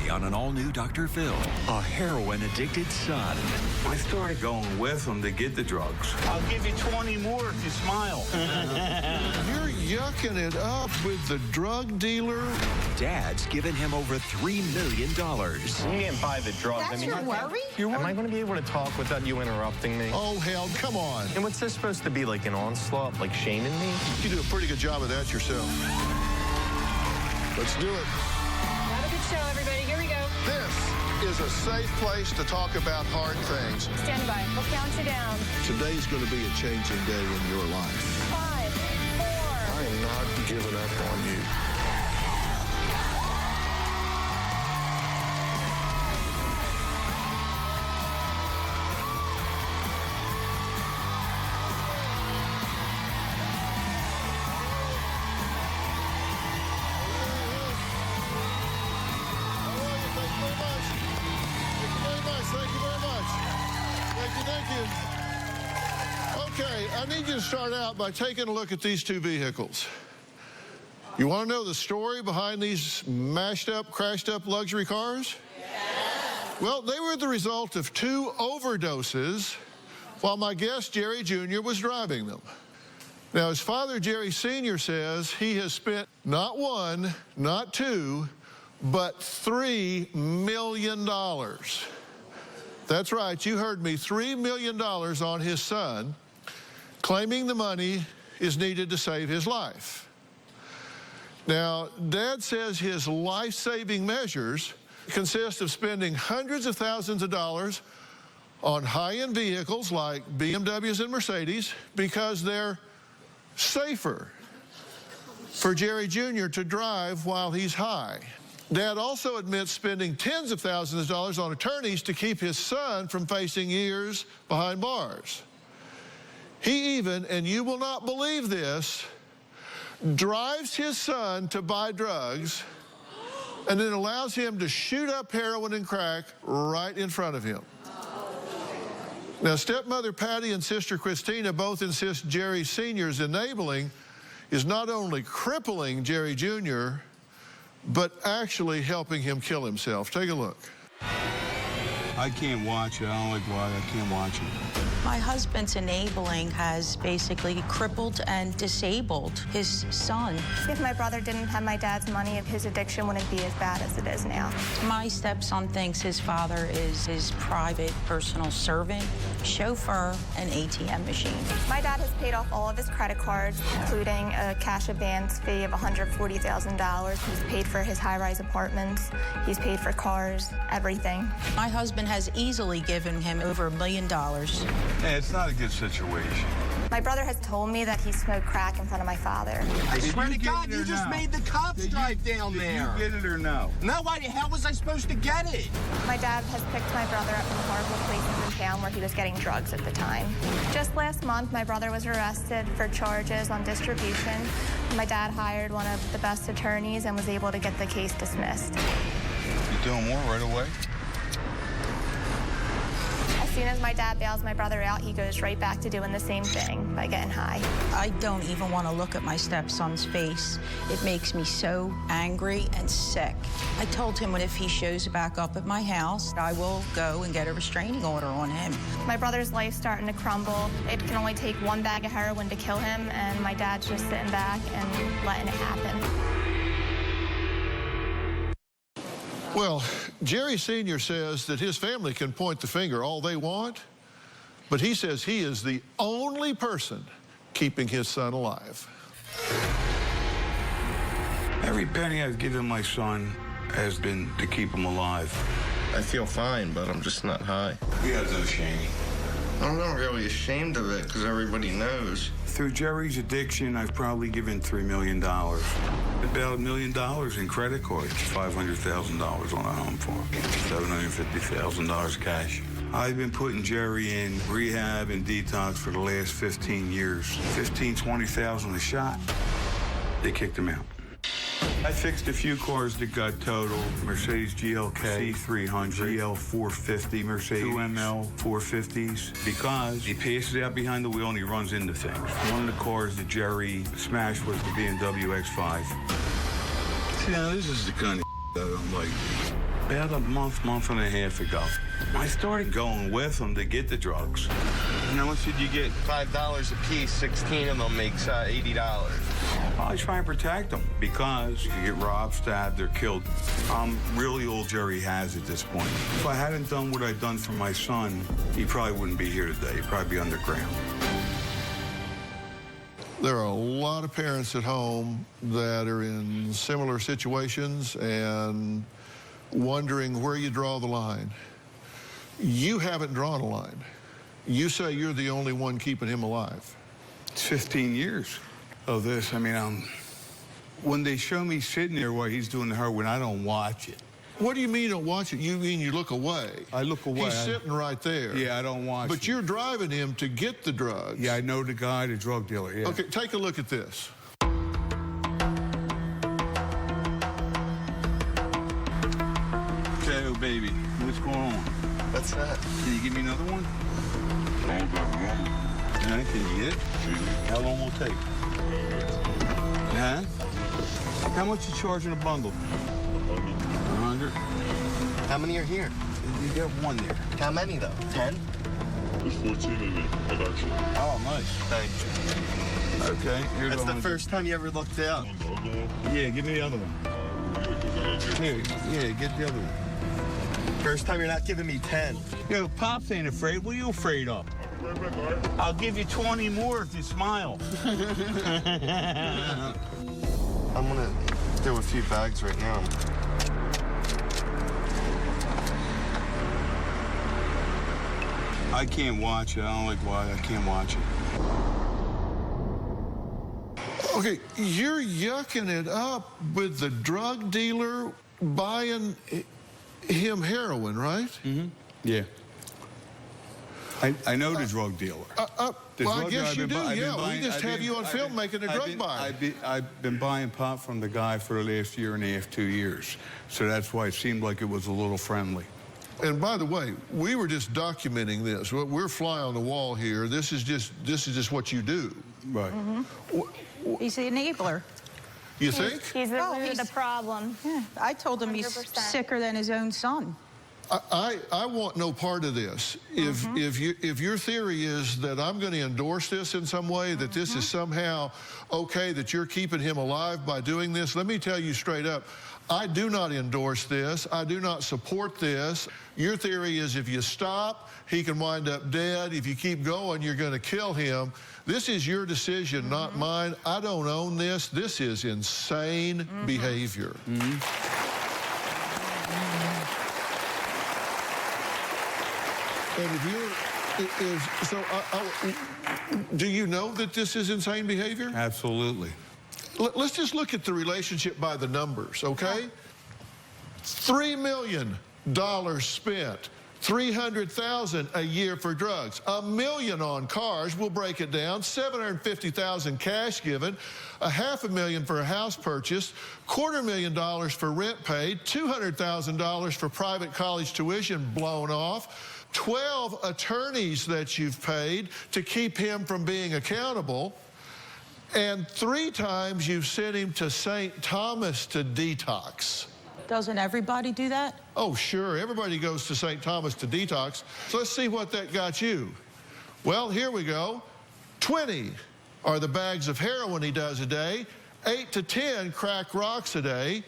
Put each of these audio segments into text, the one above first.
Friday on an all-new Dr. Phil. A heroin-addicted son. I started going with him to get the drugs. I'll give you 20 more if you smile. You're yucking it up with the drug dealer? Dad's given him over $3 million. You can't buy the drugs. That's your worry? Am I going to be able to talk without you interrupting me? Oh, hell, come on. And what's this supposed to be, like an onslaught, like shaming me? You do a pretty good job of that yourself. Let's do it. Have a good show, everybody. Here we go. This is a safe place to talk about hard things. Stand by. We'll count you down. Today's going to be a changing day in your life. 5, 4. I am not giving up on you. Okay, I need you to start out by taking a look at these two vehicles. You want to know the story behind these mashed up, crashed up luxury cars? Yes. Well, they were the result of 2 overdoses while my guest, Jerry Jr., was driving them. Now, his father, Jerry Sr., says he has spent not 1, not 2, but $3 million. That's right, you heard me, $3 million on his son, claiming the money is needed to save his life. Now, Dad says his life-saving measures consist of spending hundreds of thousands of dollars on high-end vehicles like BMWs and Mercedes because they're safer for Jerry Jr. to drive while he's high. Dad also admits spending tens of thousands of dollars on attorneys to keep his son from facing years behind bars. He even, and you will not believe this, drives his son to buy drugs and then allows him to shoot up heroin and crack right in front of him. Now, stepmother Patty and sister Christina both insist Jerry Sr.'s enabling is not only crippling Jerry Jr., but actually helping him kill himself. Take a look. I can't watch it. I don't like why I can't watch it. My husband's enabling has basically crippled and disabled his son. If my brother didn't have my dad's money, his addiction wouldn't be as bad as it is now. My stepson thinks his father is his private personal servant, chauffeur, and ATM machine. My dad has paid off all of his credit cards, including a cash advance fee of $140,000. He's paid for his high-rise apartments. He's paid for cars, everything. My husband has easily given him over $1 million. Yeah, it's not a good situation. My brother has told me that he smoked crack in front of my father. I swear to you God, get it you or just no? made the cops drive down there. Did you get it or no? No, why the hell was I supposed to get it? My dad has picked my brother up from horrible places in town where he was getting drugs at the time. Just last month, my brother was arrested for charges on distribution. My dad hired one of the best attorneys and was able to get the case dismissed. You doing more right away? As soon as my dad bails my brother out, he goes right back to doing the same thing by getting high. I don't even want to look at my stepson's face. It makes me so angry and sick. I told him if he shows back up at my house, I will go and get a restraining order on him. My brother's life's starting to crumble. It can only take 1 bag of heroin to kill him, and my dad's just sitting back and letting it happen. Well, Jerry Sr. says that his family can point the finger all they want, but he says he is the only person keeping his son alive. Every penny I've given my son has been to keep him alive. I feel fine, but I'm just not high. You guys know Shane. I'm not really ashamed of it because everybody knows. Through Jerry's addiction, I've probably given $3 million. About $1 million in credit cards, $500,000 on a home for $750,000 cash. I've been putting Jerry in rehab and detox for the last 15 years. 15, 20,000 a shot. They kicked him out. I fixed a few cars that got totaled. Mercedes GLK, C300, GL450, Mercedes 2ML 450s, because he passes out behind the wheel and he runs into things. One of the cars that Jerry smashed was the BMW X5. See, now this is the kind of that I'm like. About a month and a half ago, I started going with him to get the drugs. And how much did you get? $5 a piece, 16 of them makes $80. I try and protect them because you get robbed, stabbed, or killed. I'm really all Jerry has at this point. If I hadn't done what I've done for my son, he probably wouldn't be here today. He'd probably be underground. There are a lot of parents at home that are in similar situations and wondering where you draw the line. You haven't drawn a line. You say you're the only one keeping him alive. It's 15 years of this. I mean, when they show me sitting there while he's doing the heroin, I don't watch it. What do you mean you don't watch it? You mean you look away? I look away. He's sitting right there. Yeah, I don't watch it. But you're driving him to get the drugs. Yeah, I know the guy, the drug dealer, yeah. Okay, take a look at this. Okay, oh, baby, what's going on? What's that? Can you give me another one? Yeah, can you get it? How long will it take? Huh? How much you charging a bundle? 100. How many are here? You got one there. How many, though? 10? There's 14 in it, eventually. Oh, nice. Thank you. Okay, here's That's the 100. first time you ever looked out. Yeah, give me the other one. Here, yeah, get the other one. First time you're not giving me 10. Yo, Pops ain't afraid. What are you afraid of? I'll give you 20 more if you smile. I'm gonna do a few bags right now. I can't watch it. I don't like why I can't watch it. Okay, you're yucking it up with the drug dealer buying him heroin, right? Mm-hmm. Yeah. I know the drug dealer. Well, I guess you do, yeah. We just have you on film making a drug buy. I've been buying pot from the guy for the last year and a half, 2 years. So that's why it seemed like it was a little friendly. And by the way, we were just documenting this. We're fly on the wall here. This is just what you do. Right. Mm-hmm. He's the enabler. You think? He's the root of the problem. Yeah, I told him 100%. He's sicker than his own son. I want no part of this. If your theory is that I'm going to endorse this in some way, that this is somehow okay, that you're keeping him alive by doing this, let me tell you straight up, I do not endorse this. I do not support this. Your theory is if you stop, he can wind up dead. If you keep going, you're going to kill him. This is your decision, not mine. I don't own this. This is insane behavior. And do you know that this is insane behavior? Absolutely. Let's just look at the relationship by the numbers, okay? $3 million spent, $300,000 a year for drugs, $1 million on cars. We'll break it down. $750,000 cash given, $500,000 for a house purchase, $250,000 for rent paid, $200,000 for private college tuition blown off. 12 attorneys that you've paid to keep him from being accountable, and 3 times you've sent him to St. Thomas to detox. Doesn't everybody do that? Oh, sure. Everybody goes to St. Thomas to detox. So let's see what that got you. Well, here we go. 20 are the bags of heroin he does a day, 8 to 10 crack rocks a day,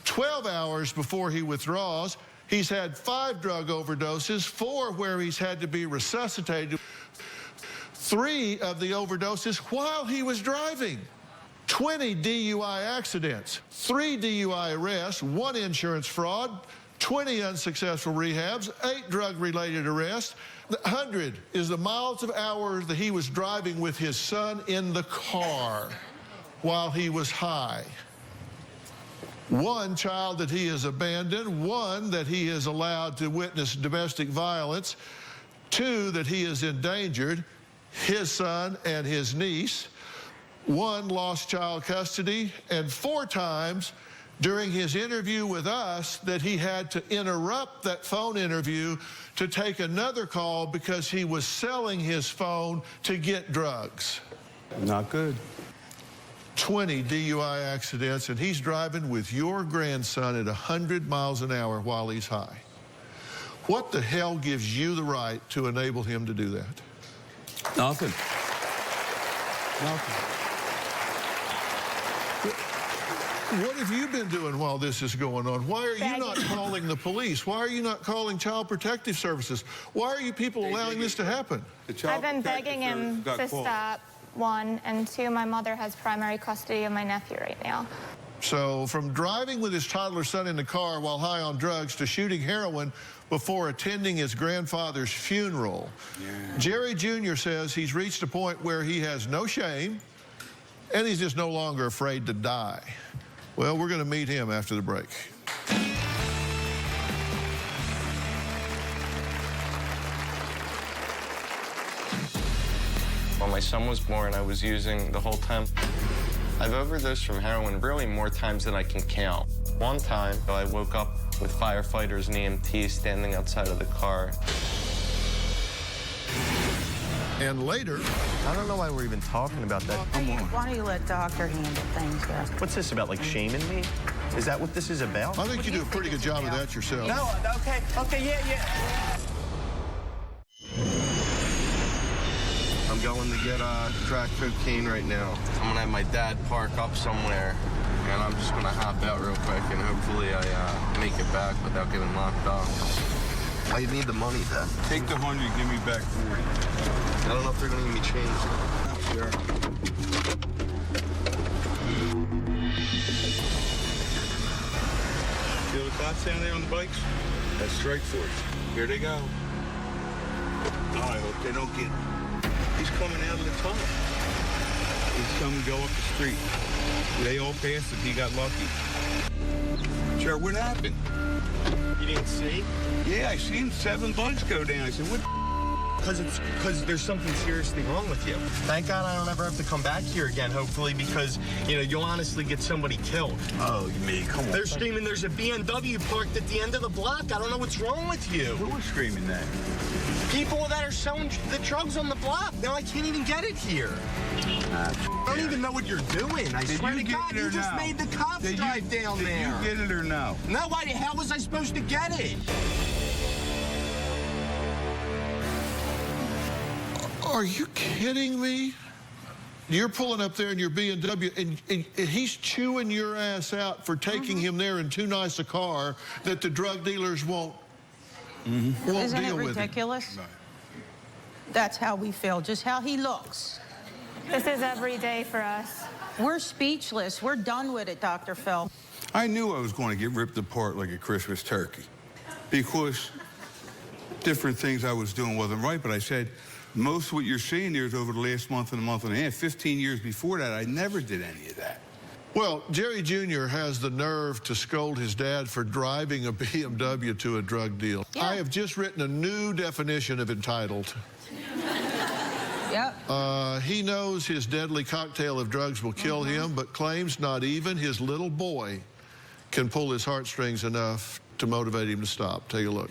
12 hours before he withdraws. He's had 5 drug overdoses, 4 where he's had to be resuscitated, 3 of the overdoses while he was driving, 20 DUI accidents, 3 DUI arrests, 1 insurance fraud, 20 unsuccessful rehabs, 8 drug-related arrests. 100 is the miles of hours that he was driving with his son in the car while he was high. 1 child that he has abandoned, 1 that he has allowed to witness domestic violence, 2 that he has endangered, his son and his niece, 1 lost child custody, and 4 times during his interview with us that he had to interrupt that phone interview to take another call because he was selling his phone to get drugs. Not good. 20 DUI accidents, and he's driving with your grandson at 100 miles an hour while he's high. What the hell gives you the right to enable him to do that? Nothing. Nothing. What have you been doing while this is going on? Why are you not calling the police? Why are you not calling Child Protective Services? Why are you people allowing this to happen? I've been begging him to stop, one, and two, my mother has primary custody of my nephew right now. So from driving with his toddler son in the car while high on drugs to shooting heroin before attending his grandfather's funeral, Jerry Jr. says he's reached a point where he has no shame and he's just no longer afraid to die. Well, we're going to meet him after the break. When my son was born, I was using the whole time. I've overdosed from heroin really more times than I can count. One time, I woke up with firefighters and EMTs standing outside of the car. And later... I don't know why we're even talking about that. Why don't you let Doctor handle things there? What's this about, like shaming me? Is that what this is about? I think you do a pretty good job of that yourself. No, okay, yeah. I'm going to get crack cocaine right now. I'm gonna have my dad park up somewhere, and I'm just gonna hop out real quick, and hopefully I make it back without getting locked up. I need the money, Dad. Take the 100, give me back 40. I don't know if they're gonna give me change. Sure. See the cops down there on the bikes? That's strike force. Here they go. Oh, I hope they don't get... He's coming out of the tunnel. He's coming go up the street. They all passed him. He got lucky. Sure, what happened? You didn't see? Yeah, I seen 7 bugs go down. I said, what? Because there's something seriously wrong with you. Thank God I don't ever have to come back here again, hopefully, because, you'll honestly get somebody killed. Oh, you mean, come on. They're screaming there's a BMW parked at the end of the block. I don't know what's wrong with you. Who was screaming that? People that are selling the drugs on the block. Now I can't even get it here. I don't even know what you're doing. I swear to God, you just made the cops drive down there. Did you get it or no? No, why the hell was I supposed to get it? Are you kidding me? You're pulling up there in your BMW, and he's chewing your ass out for taking him there in too nice a car that the drug dealers won't Isn't it deal with ridiculous? That's how we feel, just how he looks. This is every day for us. We're speechless. We're done with it, Dr. Phil. I knew I was going to get ripped apart like a Christmas turkey because different things I was doing wasn't right, but I said, most of what you're seeing here is over the last month and a half. 15 years before that, I never did any of that. Well, Jerry Jr. has the nerve to scold his dad for driving a BMW to a drug deal. Yeah. I have just written a new definition of entitled. Yep. He knows his deadly cocktail of drugs will kill him, but claims not even his little boy can pull his heartstrings enough to motivate him to stop. Take a look.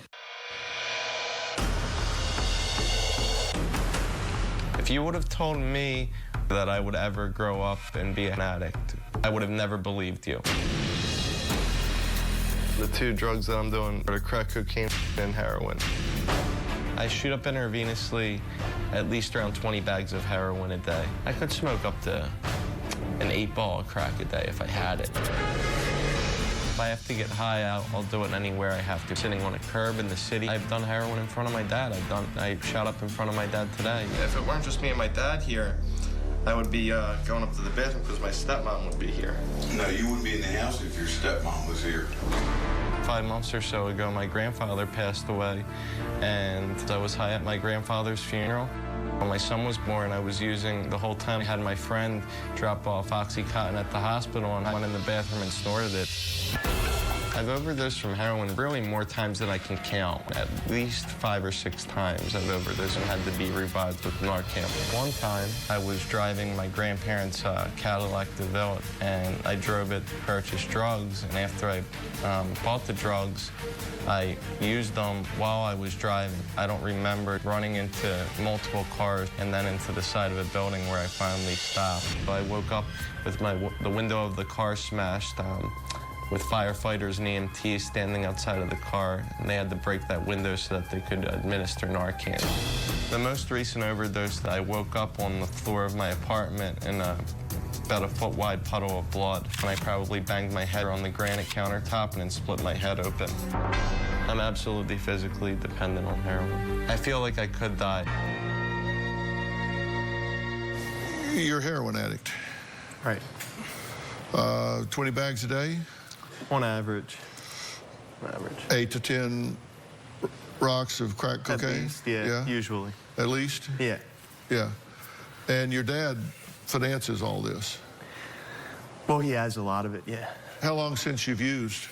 If you would have told me that I would ever grow up and be an addict, I would have never believed you. The 2 drugs that I'm doing are crack cocaine and heroin. I shoot up intravenously at least around 20 bags of heroin a day. I could smoke up to an 8-ball of crack a day if I had it. If I have to get high out, I'll do it anywhere I have to. Sitting on a curb in the city, I've done heroin in front of my dad. I shot up in front of my dad today. If it weren't just me and my dad here, I would be going up to the bathroom because my stepmom would be here. No, you wouldn't be in the house if your stepmom was here. 5 months or so ago, my grandfather passed away, and I was high at my grandfather's funeral. When my son was born, I was using the whole time. I had my friend drop off Oxycontin at the hospital, and I went in the bathroom and snorted it. I've overdosed from heroin really more times than I can count. At least 5 or 6 times I've overdosed and had to be revived with Narcan. One time I was driving my grandparents' Cadillac DeVille, and I drove it to purchase drugs, and after I bought the drugs, I used them while I was driving. I don't remember running into multiple cars and then into the side of a building where I finally stopped. I woke up with the window of the car smashed, with firefighters and EMTs standing outside of the car, and they had to break that window so that they could administer Narcan. The most recent overdose that I woke up on the floor of my apartment in about a foot-wide puddle of blood, and I probably banged my head on the granite countertop and then split my head open. I'm absolutely physically dependent on heroin. I feel like I could die. You're a heroin addict. Right. 20 bags a day? On average. On average. 8 to 10 rocks of crack cocaine? At least, yeah, usually. At least? Yeah. Yeah. And your dad finances all this? Well, he has a lot of it, yeah. How long since you've used?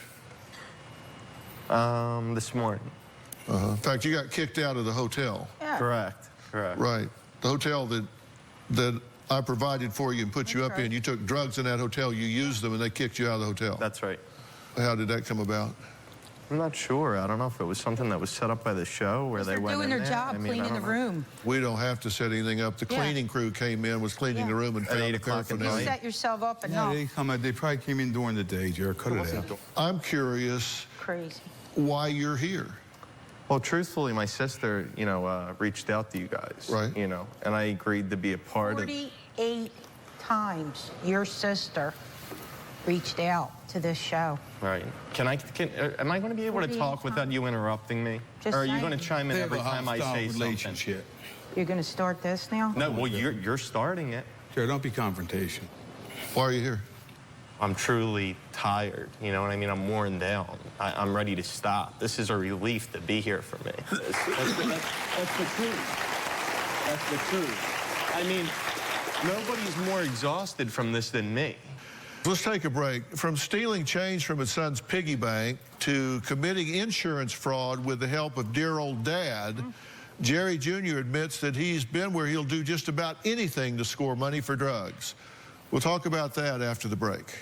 This morning. In fact, you got kicked out of the hotel. Yeah. Correct. Right. The hotel that I provided for you and put you up in. You took drugs in that hotel, you used them, and they kicked you out of the hotel. That's right. How did that come about? I'm not sure. I don't know if it was something that was set up by the show where they went in doing their there. job, cleaning the room. We don't have to set anything up. The cleaning crew came in, was cleaning the room, and At found 8 the o'clock at paraphernalia. night. You set yourself up Yeah, enough. they probably came in during the day, Jared. Cut it out. I'm curious Crazy. why you're here. Well, truthfully, my sister, reached out to you guys. Right. And I agreed to be a part of 48 times your sister reached out to this show. Right. Am I going to be able to talk without you interrupting me? Just or are you saying. going to chime in They have every a time I hostile say relationship. You're going to start this now? something? No, well, you're starting it. Jared, don't be confrontational. Why are you here? I'm truly tired. You know what I mean? I'm worn down. I'm ready to stop. This is a relief to be here for me. That's the truth. That's the truth. I mean, nobody's more exhausted from this than me. Let's take a break. From stealing change from his son's piggy bank to committing insurance fraud with the help of dear old dad, Jerry Jr. admits that he's been where he'll do just about anything to score money for drugs. We'll talk about that after the break.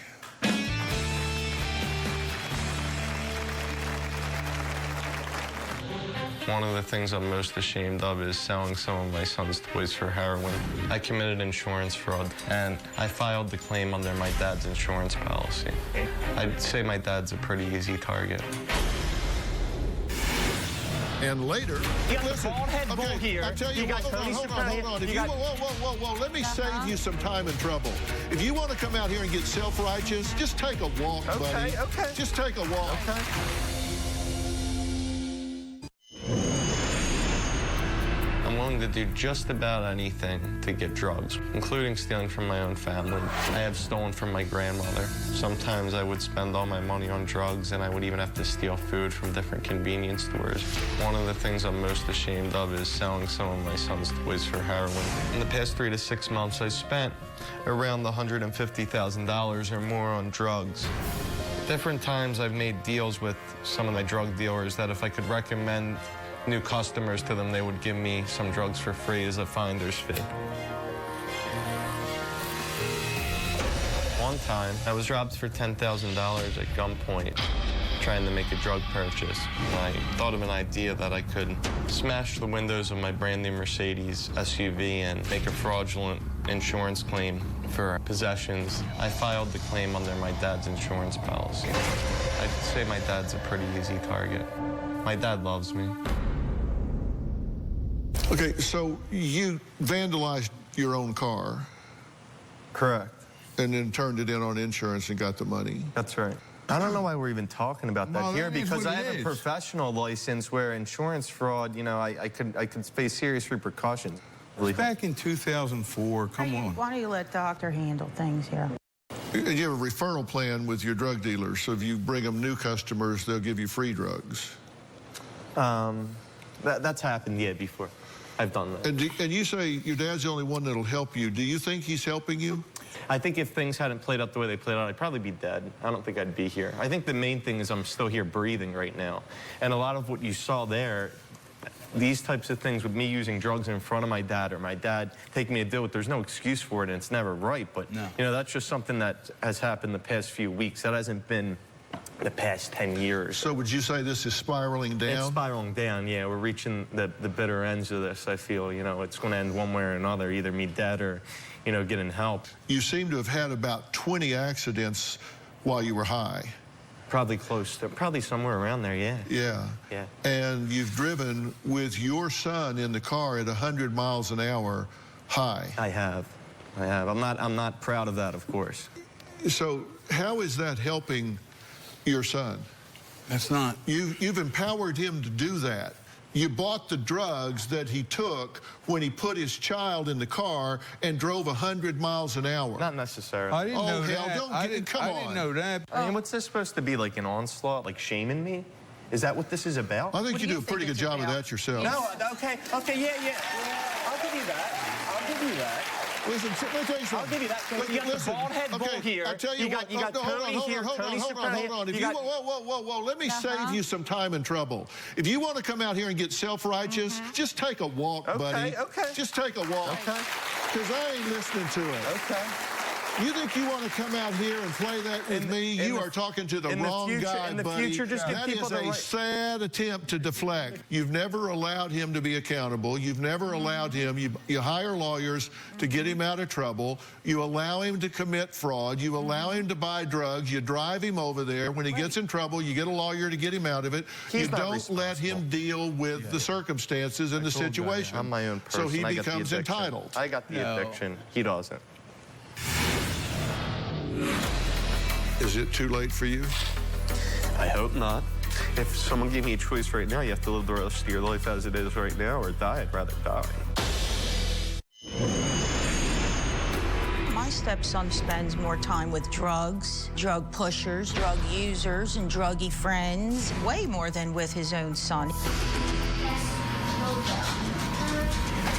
One of the things I'm most ashamed of is selling some of my son's toys for heroin. I committed insurance fraud, and I filed the claim under my dad's insurance policy. I'd say my dad's a pretty easy target. And later, listen, okay, I tell you what, hold on. If you, whoa, let me save you some time and trouble. If you want to come out here and get self-righteous, just take a walk, buddy. Okay. Just take a walk. Okay. I'm willing to do just about anything to get drugs, including stealing from my own family. I have stolen from my grandmother. Sometimes I would spend all my money on drugs, and I would even have to steal food from different convenience stores. One of the things I'm most ashamed of is selling some of my son's toys for heroin. In the past 3 to 6 months, I spent around $150,000 or more on drugs. Different times I've made deals with some of my drug dealers that if I could recommend new customers to them, they would give me some drugs for free as a finder's fee. One time, I was robbed for $10,000 at gunpoint, trying to make a drug purchase. I thought of an idea that I could smash the windows of my brand new Mercedes SUV and make a fraudulent insurance claim for possessions. I filed the claim under my dad's insurance policy. I'd say my dad's a pretty easy target. My dad loves me. Okay, so you vandalized your own car. Correct. And then turned it in on insurance and got the money. That's right. I don't know why we're even talking about that Well, here, that is because what I it have a is. professional license where insurance fraud, I could face serious repercussions. Back in 2004, come on. Why don't you let doctor handle things here? And you have a referral plan with your drug dealers, so if you bring them new customers, they'll give you free drugs. That's happened, yeah, before. I've done that. And you say your dad's the only one that'll help you. Do you think he's helping you? I think if things hadn't played out the way they played out, I'd probably be dead. I don't think I'd be here. I think the main thing is I'm still here breathing right now. And a lot of what you saw there, these types of things with me using drugs in front of my dad or my dad taking me to deal with, there's no excuse for it and it's never right. But, you know, that's just something that has happened the past few weeks. That hasn't been the past 10 years. So would you say this is spiraling down? It's spiraling down, yeah. We're reaching the bitter ends of this, I feel. You know, it's going to end one way or another, either me dead or, you know, getting help. You seem to have had about 20 accidents while you were high. Probably close to, probably somewhere around there, yeah. Yeah. Yeah. And you've driven with your son in the car at 100 miles an hour high. I have. I'm not proud of that, of course. So how is that helping your son? That's not. You've empowered him to do that. You bought the drugs that he took when he put his child in the car and drove 100 miles an hour. Not necessarily. I didn't know hell, that. don't I get it. didn't, Come I on. didn't know that. I mean, what's this supposed to be, like an onslaught, like shaming me? Is that what this is about? I think you do a pretty good job of that yourself. No, okay, yeah. I'll give you that. Listen, let me tell you something. I'll give you that. You got the bald head bull here. I tell you what. You got Tony here. Hold on. If you, whoa. Let me save you some time and trouble. If you want to come out here and get self-righteous, just take a walk, buddy. Okay. Just take a walk. Okay. Because I ain't listening to it. Okay. You think you want to come out here and play that with me? You are talking to the wrong guy, in the buddy. future, just give that people is the a right... sad attempt to deflect. You've never allowed him to be accountable. You've never allowed him. You hire lawyers to get him out of trouble. You allow him to commit fraud. You allow him to buy drugs. You drive him over there. When he gets in trouble, you get a lawyer to get him out of it. You don't let him deal with the circumstances and the situation. I'm my own person. So he becomes entitled. I got the addiction. He doesn't. Is it too late for you? I hope not. If someone gave me a choice right now, you have to live the rest of your life as it is right now or die. I'd rather die. My stepson spends more time with drugs, drug pushers, drug users, and druggy friends, way more than with his own son.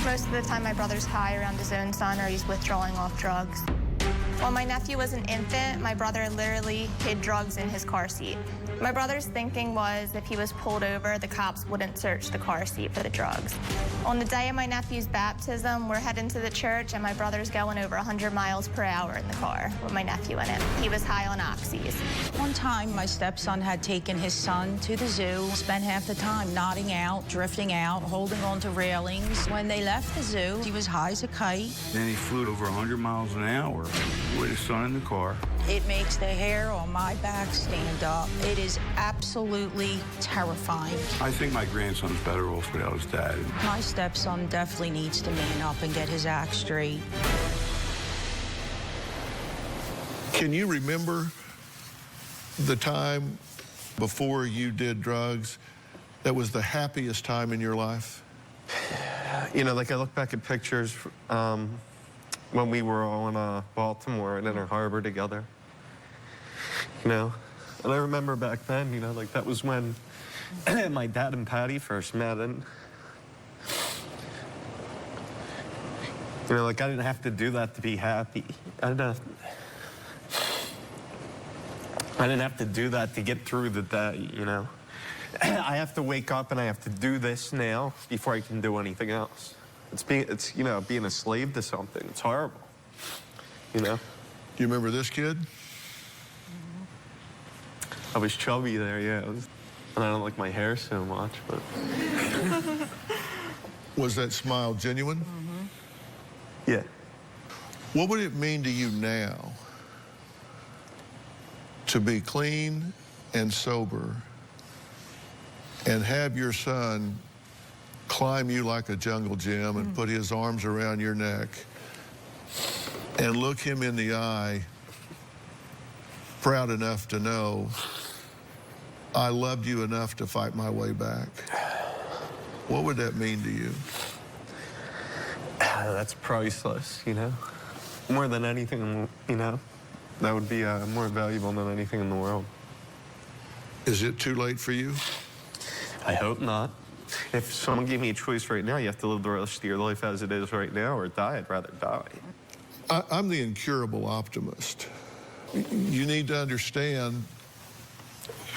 Most of the time, my brother's high around his own son or he's withdrawing off drugs. When my nephew was an infant, my brother literally hid drugs in his car seat. My brother's thinking was if he was pulled over, the cops wouldn't search the car seat for the drugs. On the day of my nephew's baptism, we're heading to the church and my brother's going over 100 miles per hour in the car with my nephew in it. He was high on oxys. One time, my stepson had taken his son to the zoo, spent half the time nodding out, drifting out, holding onto railings. When they left the zoo, he was high as a kite. Then he flew over 100 miles an hour with his son in the car. It makes the hair on my back stand up. It is absolutely terrifying. I think my grandson's better off without his dad. My stepson definitely needs to man up and get his act straight. Can you remember the time before you did drugs that was the happiest time in your life? You know, like I look back at pictures when we were all in Baltimore and Inner Harbor together. You know, and I remember back then, you know, like that was when my dad and Patty first met, and you know, like I didn't have to do that to be happy. I didn't have to do that to get through the day, you know. I have to wake up and I have to do this now before I can do anything else. It's you know, being a slave to something. It's horrible, you know. Do you remember this kid? I was chubby there, yeah. And I don't like my hair so much, but. Was that smile genuine? Yeah. What would it mean to you now to be clean and sober and have your son climb you like a jungle gym and put his arms around your neck and look him in the eye, proud enough to know I loved you enough to fight my way back? What would that mean to you? That's priceless, you know. More than anything, you know. That would be more valuable than anything in the world. Is it too late for you? I hope not. If someone gave me a choice right now, you have to live the rest of your life as it is right now or die, I'd rather die. I'm the incurable optimist. You need to understand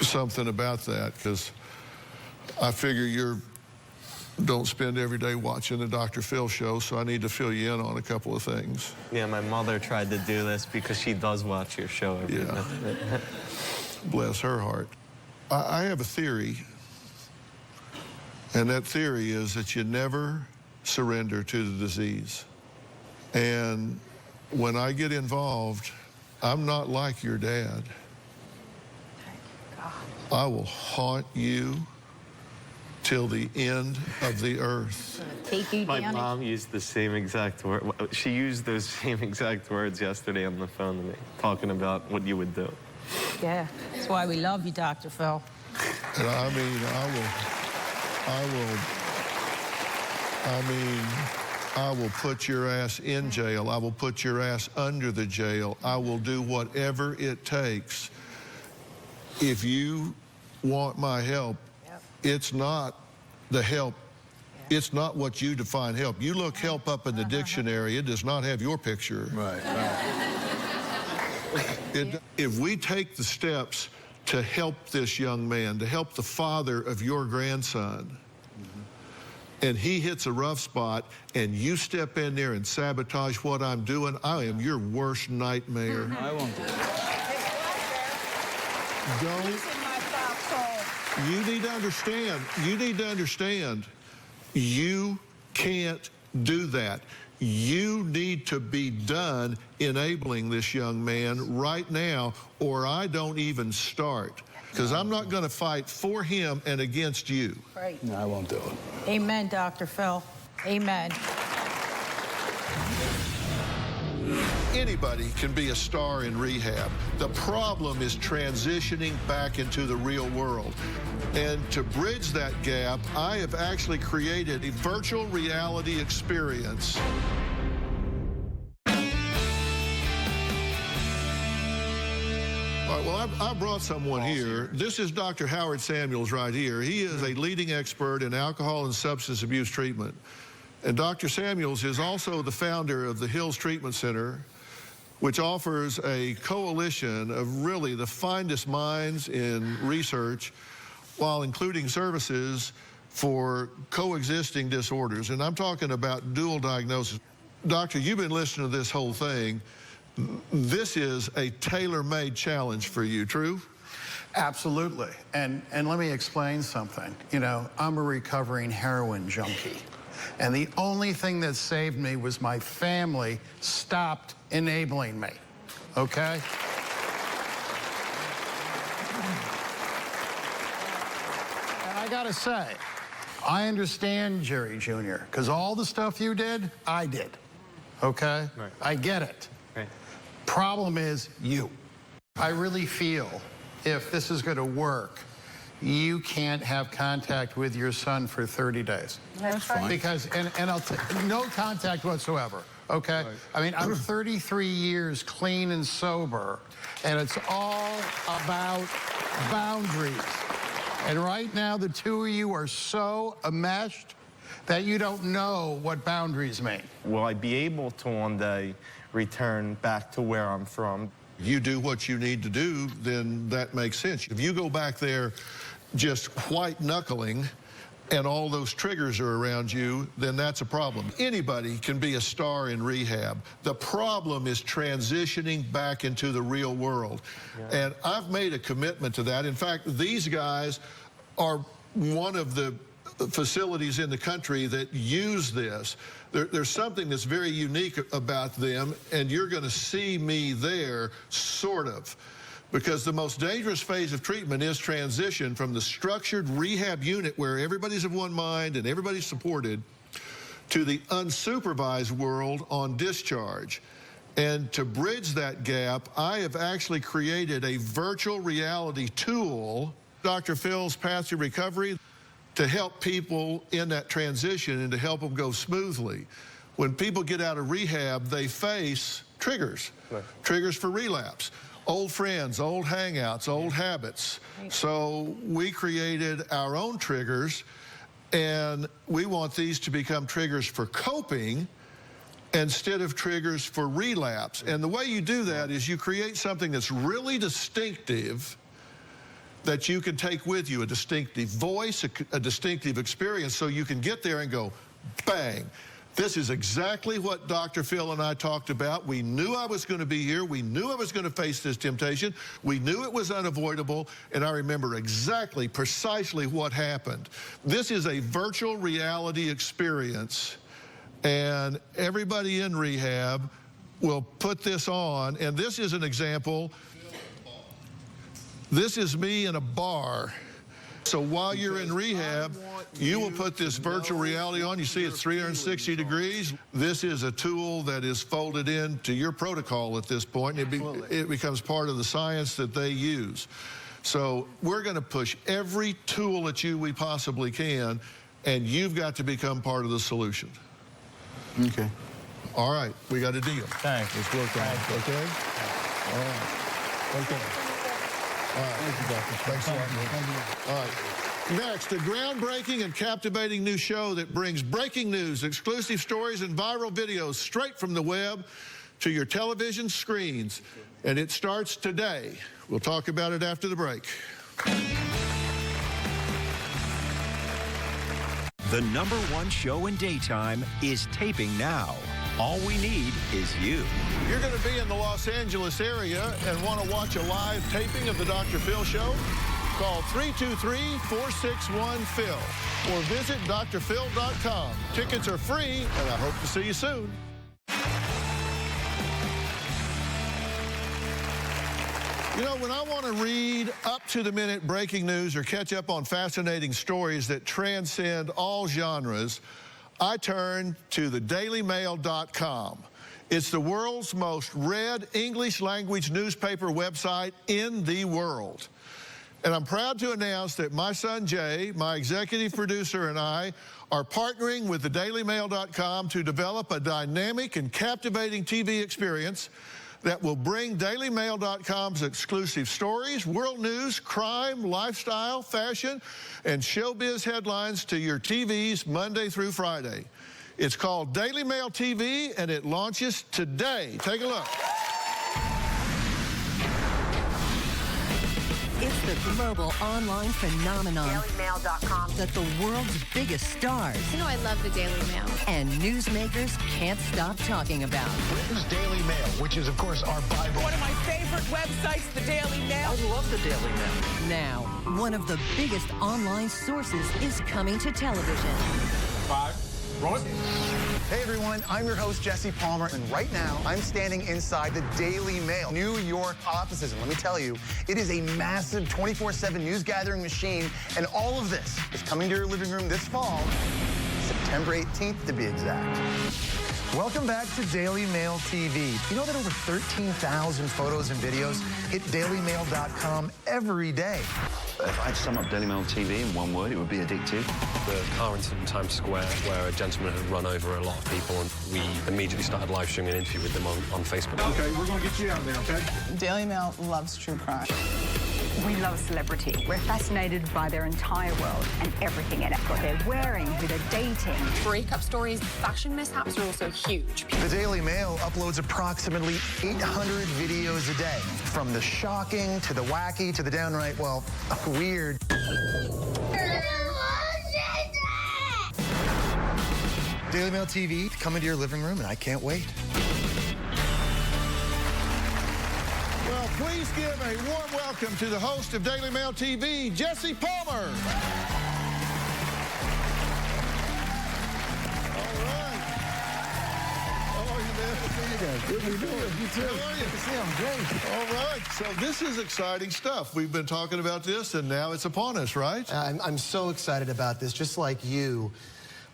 something about that, because I figure you don't spend every day watching the Dr. Phil show, so I need to fill you in on a couple of things. Yeah, my mother tried to do this because she does watch your show every night. Bless her heart. I have a theory, and that theory is that you never surrender to the disease. And when I get involved, I'm not like your dad. I will haunt you till the end of the earth. Take you My down. mom used the same exact word. She used those same exact words yesterday on the phone to me, talking about what you would do. Yeah, that's why we love you, Dr. Phil. And I will put your ass in jail. I will put your ass under the jail. I will do whatever it takes. If you want my help, it's not the help. It's not what you define help. You look help up in the dictionary, it does not have your picture. Right. If we take the steps to help this young man, to help the father of your grandson, and he hits a rough spot, and you step in there and sabotage what I'm doing, I am your worst nightmare. I won't do it. You need to understand, you can't do that. You need to be done enabling this young man right now, or I don't even start. Because I'm not going to fight for him and against you. Right. No, I won't do it. Amen, Dr. Phil. Amen. Anybody can be a star in rehab. The problem is transitioning back into the real world. And to bridge that gap, I have actually created a virtual reality experience. All right, well, I brought someone here. This is Dr. Howard Samuels right here. He is a leading expert in alcohol and substance abuse treatment. And Dr. Samuels is also the founder of the Hills Treatment Center, which offers a coalition of really the finest minds in research while including services for coexisting disorders. And I'm talking about dual diagnosis. Doctor, you've been listening to this whole thing. This is a tailor-made challenge for you, true? Absolutely. And let me explain something. You know, I'm a recovering heroin junkie. And the only thing that saved me was my family stopped enabling me, okay? And I gotta say, I understand Jerry Jr., because all the stuff you did, I did, okay? Right. I get it. Right. Problem is you. I really feel if this is gonna work, you can't have contact with your son for 30 days. That's fine. Because, and no contact whatsoever, okay? Right. I mean, I'm 33 years clean and sober, and it's all about boundaries. And right now, the two of you are so enmeshed that you don't know what boundaries mean. Will I be able to one day return back to where I'm from? You do what you need to do, then that makes sense. If you go back there just white knuckling and all those triggers are around you, then that's a problem. Anybody can be a star in rehab. The problem is transitioning back into the real world. Yeah. And I've made a commitment to that. In fact, these guys are one of the facilities in the country that use this. There's something that's very unique about them, and you're going to see me there, sort of. Because the most dangerous phase of treatment is transition from the structured rehab unit where everybody's of one mind and everybody's supported to the unsupervised world on discharge. And to bridge that gap, I have actually created a virtual reality tool, Dr. Phil's Path to Recovery, to help people in that transition and to help them go smoothly. When people get out of rehab, they face triggers, triggers for relapse. Old friends, old hangouts, old habits. So we created our own triggers, and we want these to become triggers for coping instead of triggers for relapse. And the way you do that is you create something that's really distinctive that you can take with you, a distinctive voice, a distinctive experience, so you can get there and go, bang. This is exactly what Dr. Phil and I talked about. We knew I was going to be here. We knew I was going to face this temptation. We knew it was unavoidable, and I remember exactly, precisely what happened. This is a virtual reality experience, and everybody in rehab will put this on, and this is an example. This is me in a bar. So while you're in rehab, you will put this virtual reality on. You see it's 360 degrees. This is a tool that is folded into your protocol at this point. It becomes part of the science that they use. So we're going to push every tool at you we possibly can, and you've got to become part of the solution. Okay. All right, we got a deal. Thanks. Let's work on it, okay? All right. Okay. All right. Thank you, Doctor. Thanks a lot. Thank you. All right. Next, a groundbreaking and captivating new show that brings breaking news, exclusive stories, and viral videos straight from the web to your television screens. And it starts today. We'll talk about it after the break. The #1 show in daytime is taping now. All we need is you. You're going to be in the Los Angeles area and want to watch a live taping of the Dr. Phil Show? Call 323-461-PHIL or visit drphil.com. Tickets are free, and I hope to see you soon. You know, when I want to read up-to-the-minute breaking news or catch up on fascinating stories that transcend all genres, I turn to thedailymail.com. It's the world's most read English-language newspaper website in the world. And I'm proud to announce that my son Jay, my executive producer, and I are partnering with thedailymail.com to develop a dynamic and captivating TV experience that will bring dailymail.com's exclusive stories, world news, crime, lifestyle, fashion, and showbiz headlines to your TVs Monday through Friday. It's called Daily Mail TV, and it launches today. Take a look. It's the global online phenomenon DailyMail.com. that the world's biggest stars You know I love the Daily Mail. and newsmakers can't stop talking about. Britain's Daily Mail, which is, of course, our Bible. One of my favorite websites, the Daily Mail. I love the Daily Mail. Now, one of the biggest online sources is coming to television. 5, roll it. Hey everyone, I'm your host Jesse Palmer, and right now I'm standing inside the Daily Mail New York offices. And let me tell you, it is a massive 24/7 news gathering machine, and all of this is coming to your living room this fall, September 18th to be exact. Welcome back to Daily Mail TV. You know that over 13,000 photos and videos hit dailymail.com every day. If I had to sum up Daily Mail TV in one word, it would be addictive. The car incident in Times Square where a gentleman had run over a lot of people, and we immediately started live streaming an interview with them on Facebook. Okay, we're going to get you out of there, okay? Daily Mail loves true crime. We love celebrity. We're fascinated by their entire world and everything in it. What they're wearing, who they're dating. Breakup stories, fashion mishaps are also huge. The Daily Mail uploads approximately 800 videos a day, from the shocking to the wacky to the downright, well, weird. Daily Mail TV coming to your living room, and I can't wait. Well, please give a warm welcome to the host of Daily Mail TV, Jesse Palmer. All right. How are you, man? Good to see you guys. Good to be doing. You too. How are you? Good to see you. I'm great. All right. So this is exciting stuff. We've been talking about this, and now it's upon us, right? I'm so excited about this. Just like you,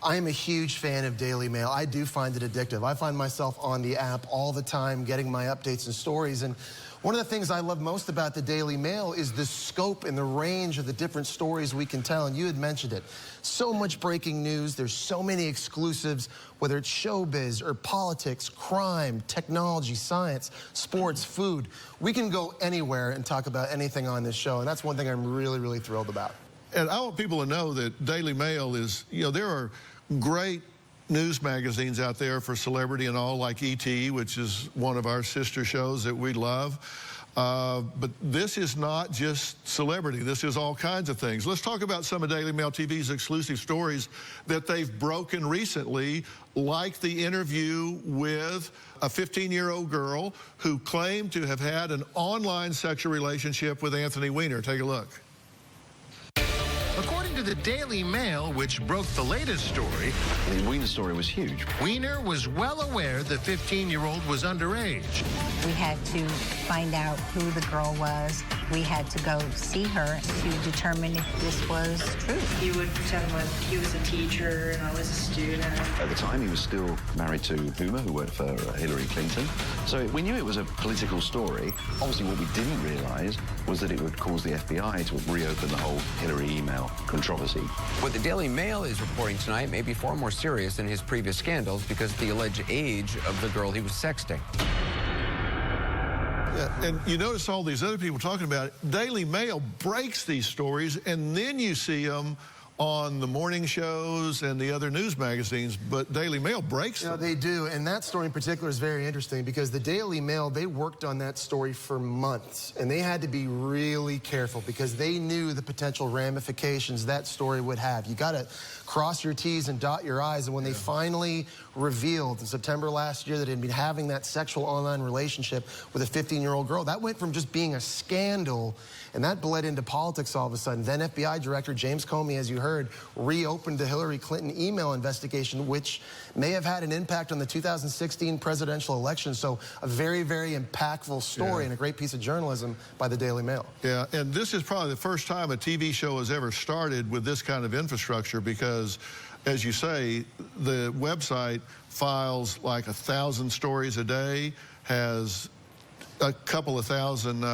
I am a huge fan of Daily Mail. I do find it addictive. I find myself on the app all the time, getting my updates and stories. And one of the things I love most about the Daily Mail is the scope and the range of the different stories we can tell. And you had mentioned it. So much breaking news. There's so many exclusives, whether it's showbiz or politics, crime, technology, science, sports, food. We can go anywhere and talk about anything on this show. And that's one thing I'm really, really thrilled about. And I want people to know that Daily Mail is, you know, there are great news magazines out there for celebrity and all, like E.T., which is one of our sister shows that we love. But this is not just celebrity. This is all kinds of things. Let's talk about some of Daily Mail TV's exclusive stories that they've broken recently, like the interview with a 15-year-old girl who claimed to have had an online sexual relationship with Anthony Weiner. Take a look. According to the Daily Mail, which broke the latest story, The Weiner story was huge. Weiner was well aware the 15-year-old was underage. We had to find out who the girl was. We had to go see her to determine if this was true. He would pretend like he was a teacher and I was a student. At the time, he was still married to Hoover, who worked for Hillary Clinton. So we knew it was a political story. Obviously, what we didn't realize was that it would cause the FBI to reopen the whole Hillary email controversy. What the Daily Mail is reporting tonight may be far more serious than his previous scandals because of the alleged age of the girl he was sexting. Yeah, and you notice all these other people talking about it. Daily Mail breaks these stories, and then you see them on the morning shows and the other news magazines, but Daily Mail breaks them. They do, and that story in particular is very interesting because the Daily Mail, they worked on that story for months, and they had to be really careful because they knew the potential ramifications that story would have. You got to cross your T's and dot your I's, and when they finally revealed in September last year that he'd been having that sexual online relationship with a 15-year-old girl, that went from just being a scandal, and that bled into politics all of a sudden. Then FBI Director James Comey, as you heard, reopened the Hillary Clinton email investigation, which may have had an impact on the 2016 presidential election. So a very, very impactful story and a great piece of journalism by the Daily Mail. Yeah, and this is probably the first time a TV show has ever started with this kind of infrastructure because, as you say, the website files like 1,000 stories a day, has a couple of thousand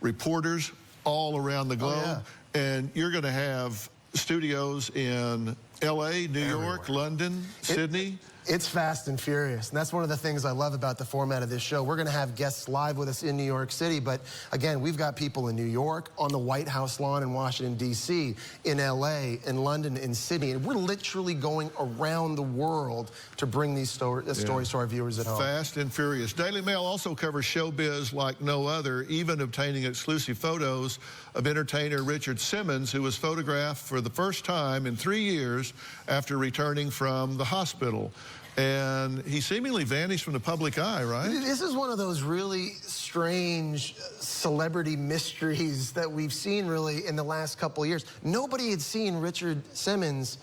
reporters all around the globe, and you're going to have studios in L.A., New York, London, Sydney. It's fast and furious, and that's one of the things I love about the format of this show. We're going to have guests live with us in New York City, but again, we've got people in New York, on the White House lawn in Washington, D.C., in L.A., in London, in Sydney, and we're literally going around the world to bring these stories to our viewers at home. Fast and furious. Daily Mail also covers showbiz like no other, even obtaining exclusive photos of entertainer Richard Simmons, who was photographed for the first time in 3 years after returning from the hospital. And he seemingly vanished from the public eye, right? This is one of those really strange celebrity mysteries that we've seen really in the last couple of years. Nobody had seen Richard Simmons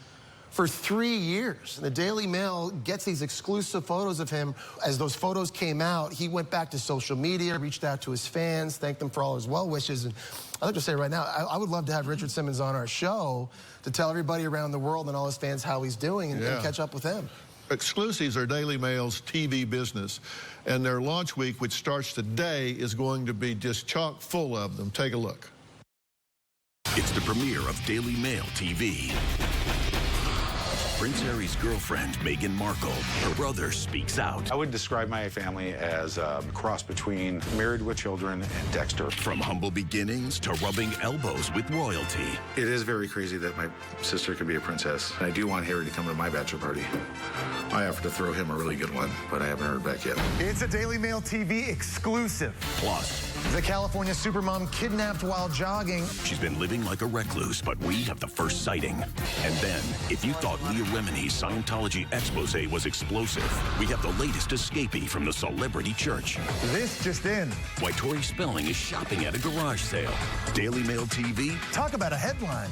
for 3 years. The Daily Mail gets these exclusive photos of him. As those photos came out, he went back to social media, reached out to his fans, thanked them for all his well wishes. And I'd like to say right now, I would love to have Richard Simmons on our show to tell everybody around the world and all his fans how he's doing and catch up with him. Exclusives are Daily Mail's TV business, and their launch week, which starts today, is going to be just chock full of them. Take a look. It's the premiere of Daily Mail TV. Prince Harry's girlfriend, Meghan Markle, her brother speaks out. I would describe my family as a cross between Married with Children and Dexter. From humble beginnings to rubbing elbows with royalty. It is very crazy that my sister could be a princess. I do want Harry to come to my bachelor party. I offered to throw him a really good one, but I haven't heard back yet. It's a Daily Mail TV exclusive. Plus, the California supermom kidnapped while jogging. She's been living like a recluse, but we have the first sighting. And then, if you thought Leah Remini's Scientology expose was explosive, we have the latest escapee from the celebrity church. This just in. Why Tori Spelling is shopping at a garage sale. Daily Mail TV. Talk about a headline.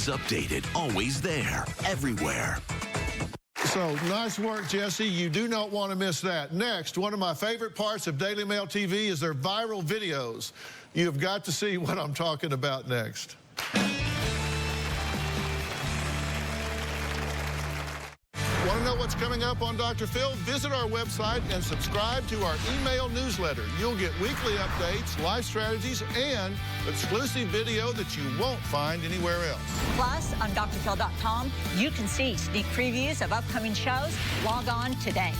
Always updated, always there, everywhere. So, nice work, Jesse. You do not want to miss that. Next, one of my favorite parts of Daily Mail TV is their viral videos. You've got to see what I'm talking about next. Want to know what's coming up on Dr. Phil? Visit our website and subscribe to our email newsletter. You'll get weekly updates, life strategies, and exclusive video that you won't find anywhere else. Plus, on drphil.com, you can see sneak previews of upcoming shows. Log on today.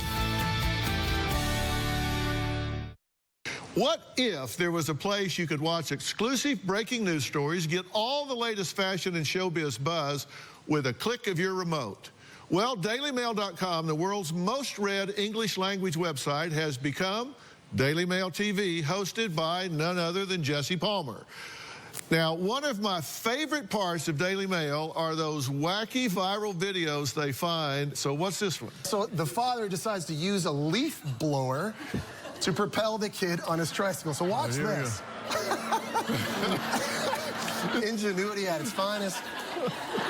What if there was a place you could watch exclusive breaking news stories, get all the latest fashion and showbiz buzz with a click of your remote? Well, DailyMail.com, the world's most read English language website, has become Daily Mail TV, hosted by none other than Jesse Palmer. Now, one of my favorite parts of Daily Mail are those wacky viral videos they find. So what's this one? So the father decides to use a leaf blower to propel the kid on his tricycle. So watch this. Ingenuity at its finest.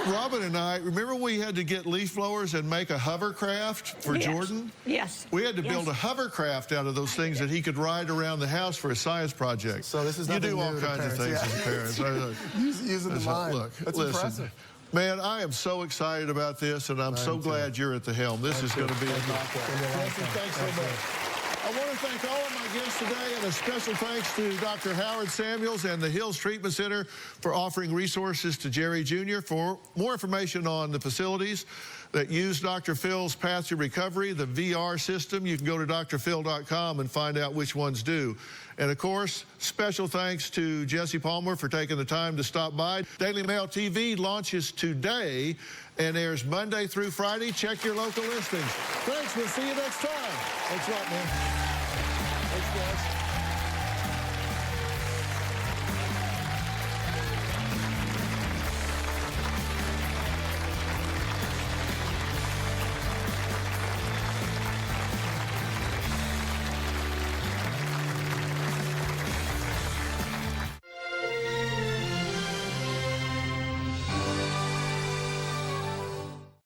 Robin and I, remember we had to get leaf blowers and make a hovercraft for Jordan? Yes. We had to build a hovercraft out of those things that he could ride around the house for a science project. So this is you nothing do all new to kinds of things as parents. Using the mind. Look, That's listen, impressive. Man, I am so excited about this, and I'm so glad you're at the helm. This is going to be a thanks so much. I want to thank all of my guests today, and a special thanks to Dr. Howard Samuels and the Hills Treatment Center for offering resources to Jerry Jr. For more information on the facilities that use Dr. Phil's Path to Recovery, the VR system, you can go to drphil.com and find out which ones do. And, of course, special thanks to Jesse Palmer for taking the time to stop by. Daily Mail TV launches today and airs Monday through Friday. Check your local listings. Thanks. We'll see you next time. Thanks a lot, man.